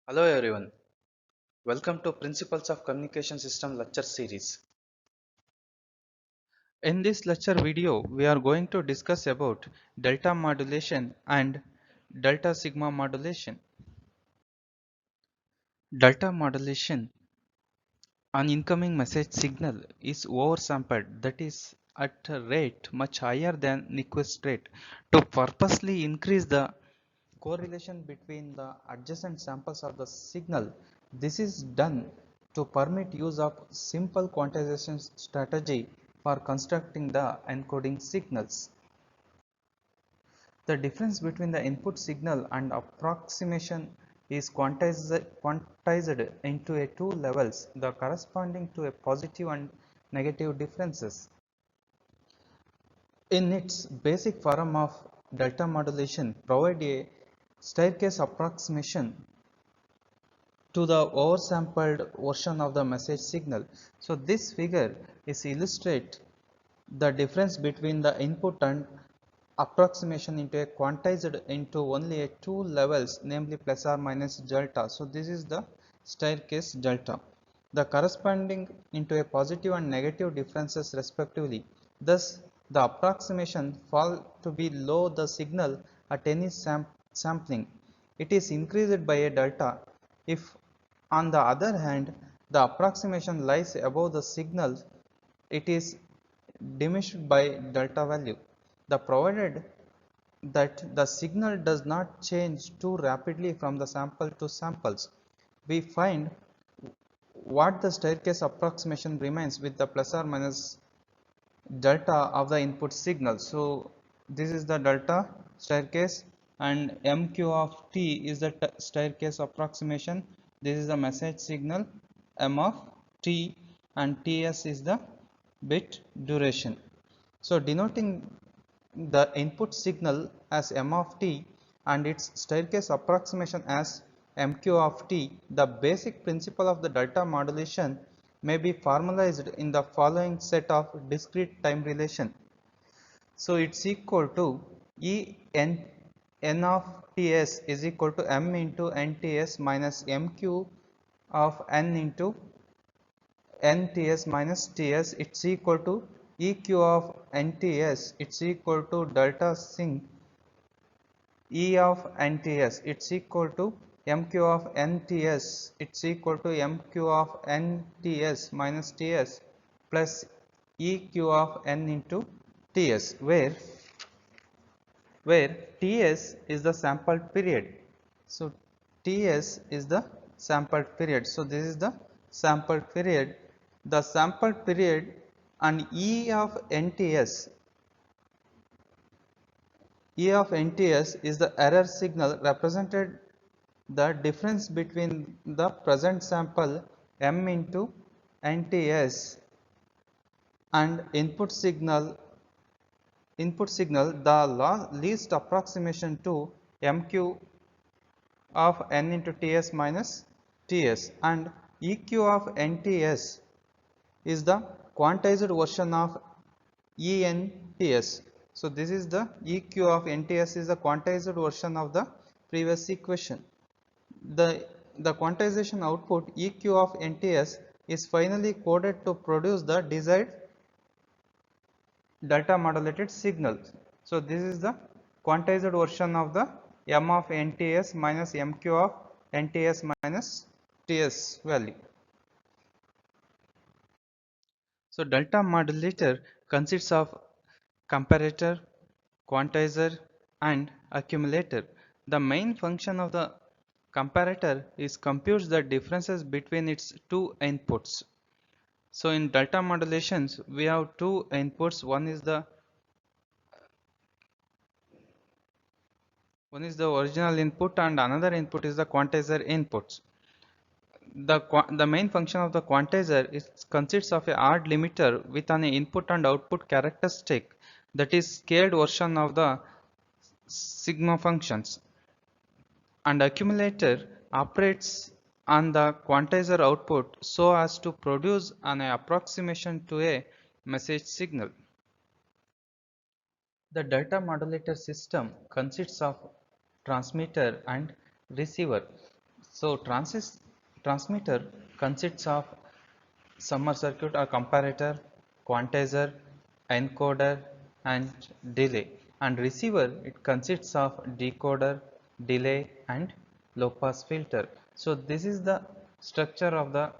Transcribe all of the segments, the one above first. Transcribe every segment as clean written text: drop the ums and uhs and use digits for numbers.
Hello everyone, welcome to Principles of Communication System lecture series. In this lecture video, we are going to discuss about delta modulation and delta sigma modulation. Delta modulation, an incoming message signal is oversampled, that is at a rate much higher than Nyquist rate, to purposely increase the correlation between the adjacent samples of the signal. This is done to permit use of simple quantization strategy for constructing the encoding signals. The difference between the input signal and approximation is quantized into a two levels, the corresponding to a positive and negative differences. In its basic form of delta modulation provide a staircase approximation to the oversampled version of the message signal. So this figure is illustrate the difference between the input and approximation into a quantized into only a two levels, namely plus or minus delta. So this is the staircase delta, the corresponding into a positive and negative differences respectively. Thus the approximation fall to below the signal at any sampling. It is increased by a delta if, on the other hand, the approximation lies above the signal, it is diminished by delta value. The provided that the signal does not change too rapidly from the sample to samples, we find what the staircase approximation remains with the plus or minus delta of the input signal. So this is the delta staircase, and mq of t is the staircase approximation. This is the message signal m of t, and ts is the bit duration. So denoting the input signal as m of t and its staircase approximation as mq of t, the basic principle of the delta modulation may be formalized in the following set of discrete time relation. So it's equal to E n of ts is equal to m into nts minus mq of n into nts minus ts. It's equal to eq of nts. It's equal to delta sync E of nts. It's equal to mq of nts. It's equal to mq of nts minus ts plus eq of n into ts, where ts is the sampled period. So ts is the sampled period. So this is the sampled period. The sampled period and E of nts. E of nts is the error signal represented the difference between the present sample m into nts and input signal the least approximation to mq of n into ts minus ts, and eq of nts is the quantized version of ents. So this is the eq of nts is the quantized version of the previous equation. The quantization output eq of nts is finally coded to produce the desired delta modulated signal. So this is the quantized version of the m of nts minus mq of nts minus ts value. So delta modulator consists of comparator, quantizer, and accumulator. The main function of the comparator is computes the differences between its two inputs. So in delta modulations, we have two inputs. One is the original input, and another input is the quantizer inputs. The main function of the quantizer consists of a odd limiter with an input and output characteristic, that is scaled version of the sigma functions. and accumulator operates on the quantizer output so as to produce an approximation to a message signal. The data modulator system consists of transmitter and receiver. So transmitter consists of summer circuit or comparator, quantizer, encoder and delay, and receiver it consists of decoder, delay and low pass filter. So this is the structure of the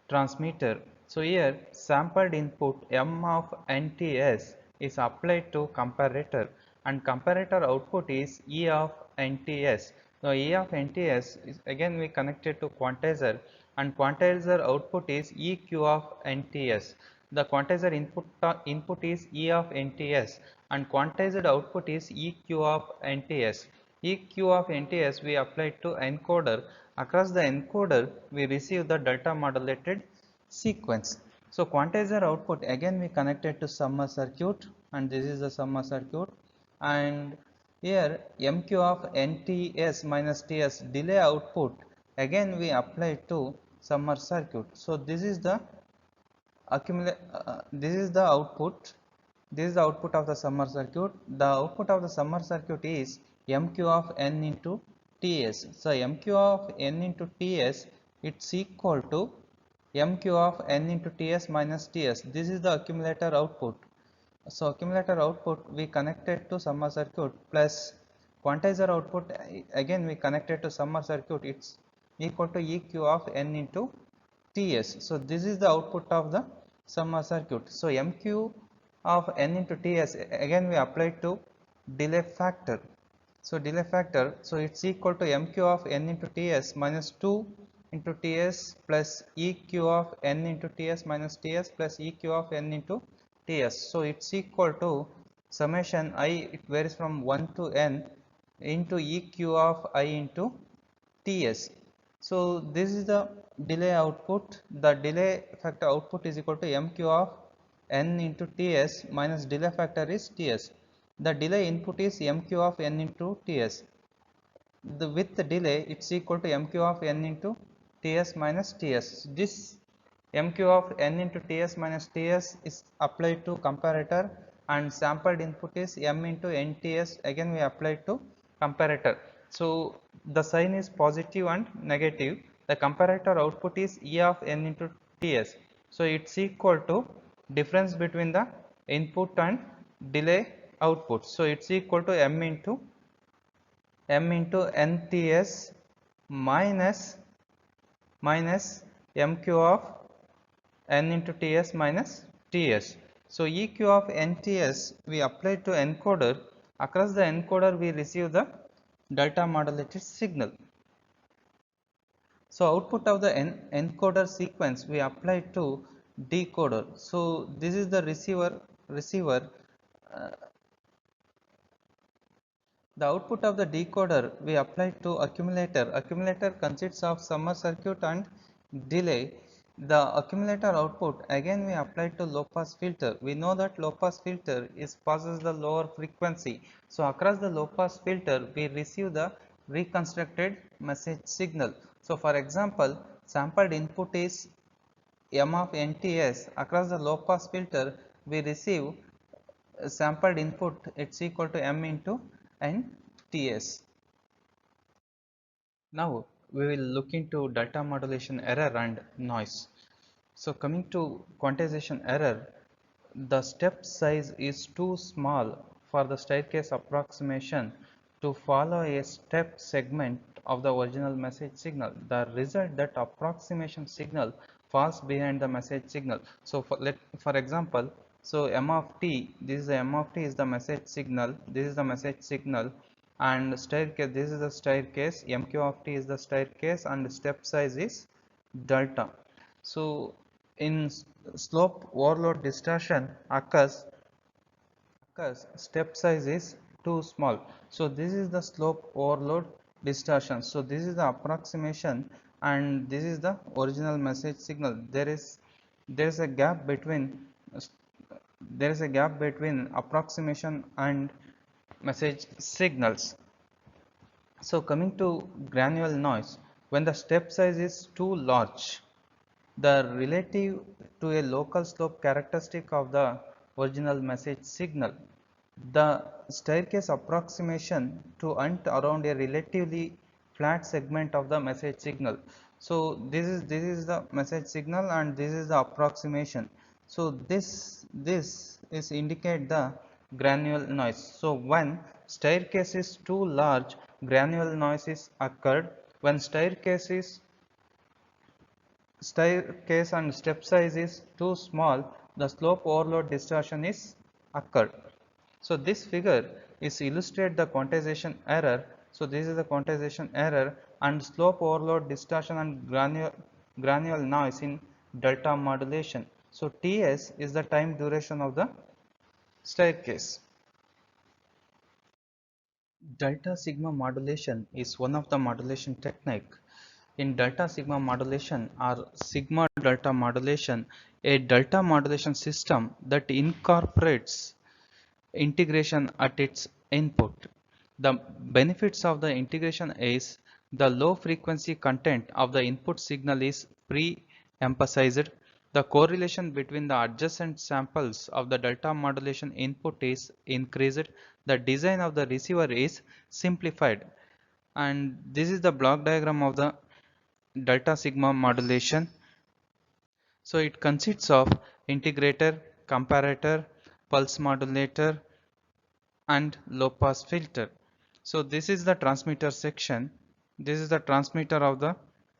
transmitter. So here sampled input M of NTS is applied to comparator and comparator output is E of NTS. Now E of NTS is again we connected to quantizer and quantizer output is EQ of NTS. The quantizer input is E of NTS and quantized output is EQ of NTS. EQ of NTS we applied to encoder. Across the encoder we receive the delta modulated sequence. So quantizer output again we connected to summer circuit and this is the summer circuit, and here MQ of NTS minus TS delay output again we apply to summer circuit. So this is the this is the output. This is the output of the summer circuit. The output of the summer circuit is MQ of N into TS. So MQ of N into TS it's equal to MQ of N into TS minus TS. This is the accumulator output. So accumulator output we connected to summer circuit plus quantizer output again we connected to summer circuit, it's equal to EQ of N into TS. So this is the output of the summer circuit. So MQ of N into TS again we applied to delay factor. So delay factor, so it's equal to MQ of N into TS minus 2 into TS plus EQ of N into TS minus TS plus EQ of N into TS. So it's equal to summation I, it varies from 1 to N into EQ of I into TS. So this is the delay output. The delay factor output is equal to MQ of N into TS minus delay factor is TS. The delay input is MQ of N into TS. With the delay it's equal to MQ of N into TS minus TS. This MQ of N into TS minus TS is applied to comparator and sampled input is M into NTS, again we applied to comparator. So the sign is positive and negative. The comparator output is E of N into TS. So it's equal to difference between the input and delay output. So it's equal to M into NTS minus MQ of N into TS minus TS. So EQ of NTS we apply to encoder. Across the encoder we receive the delta modulated signal. So output of the encoder sequence we apply to decoder. So this is the receiver. The output of the decoder we apply to accumulator. Accumulator consists of summer circuit and delay. The accumulator output again we apply to low pass filter. We know that low pass filter is passes the lower frequency. So across the low pass filter we receive the reconstructed message signal. So for example, sampled input is M of NTS. Across the low pass filter we receive sampled input, it's equal to M into NTS. Now we will look into delta modulation error and noise. So coming to quantization error, the step size is too small for the staircase approximation to follow a step segment of the original message signal. The result that approximation signal falls behind the message signal. So for example, so M of t, this is the M of t is the message signal, this is the message signal, and staircase, this is the staircase, MQ of t is the staircase, and step size is delta. So in slope overload distortion occurs step size is too small. So this is the slope overload distortion. So this is the approximation and this is the original message signal. There is a gap between approximation and message signals. So coming to granular noise, when the step size is too large, the relative to a local slope characteristic of the original message signal, the staircase approximation to hunt around a relatively flat segment of the message signal. So this is the message signal and this is the approximation. So this is indicate the granular noise. So when staircase is too large, granular noise is occurred. When staircase and step size is too small, the slope overload distortion is occurred. So this figure is illustrate the quantization error. So this is the quantization error and slope overload distortion and granular noise in delta modulation. So Ts is the time duration of the staircase. Delta sigma modulation is one of the modulation technique. In delta sigma modulation or sigma delta modulation, a delta modulation system that incorporates integration at its input. The benefits of the integration is the low frequency content of the input signal is pre-emphasized. The correlation between the adjacent samples of the delta modulation input is increased. The design of the receiver is simplified. And this is the block diagram of the delta sigma modulation. So it consists of integrator, comparator, pulse modulator, and low pass filter. So this is the transmitter section. This is the transmitter of the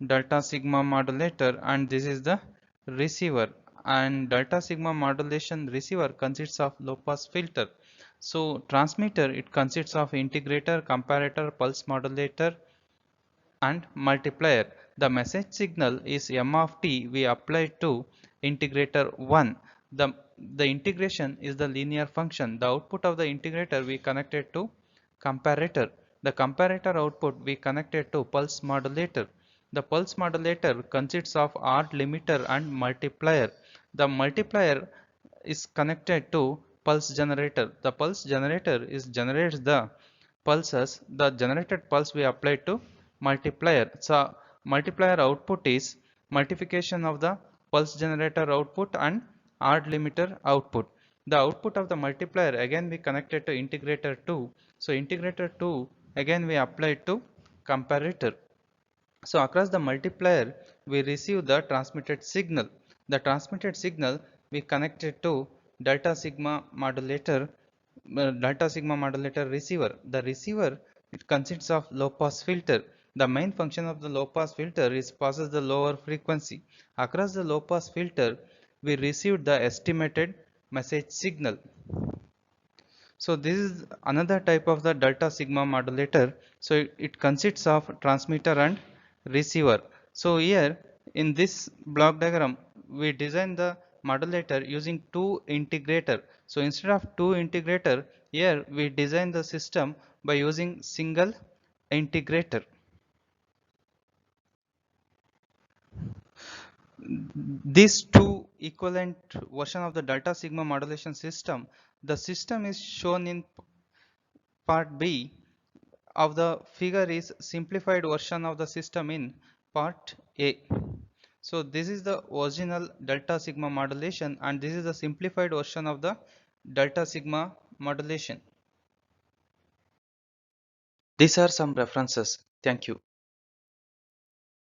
delta sigma modulator and this is the receiver, and delta sigma modulation receiver consists of low pass filter. So transmitter, it consists of integrator, comparator, pulse modulator and multiplier. The message signal is m of t we apply to integrator 1. The integration is the linear function. The output of the integrator we connected to comparator. The comparator output we connected to pulse modulator. The pulse modulator consists of R limiter and multiplier. The multiplier is connected to pulse generator. The pulse generator is generates the pulses. The generated pulse we apply to multiplier. So multiplier output is multiplication of the pulse generator output and R limiter output. The output of the multiplier again we connected to integrator 2. So integrator 2 again we apply to comparator. So across the multiplier we receive the transmitted signal. The transmitted signal we connected to delta sigma modulator receiver. The receiver, it consists of low pass filter. The main function of the low pass filter is passes the lower frequency. Across the low pass filter we receive the estimated message signal. So this is another type of the delta sigma modulator. So it consists of transmitter and receiver. So here in this block diagram we design the modulator using two integrator. So instead of two integrator, here we design the system by using single integrator. These two equivalent version of the delta sigma modulation system, the system is shown in part B of the figure is simplified version of the system in part A. So this is the original delta sigma modulation and this is the simplified version of the delta sigma modulation. These are some references. Thank you.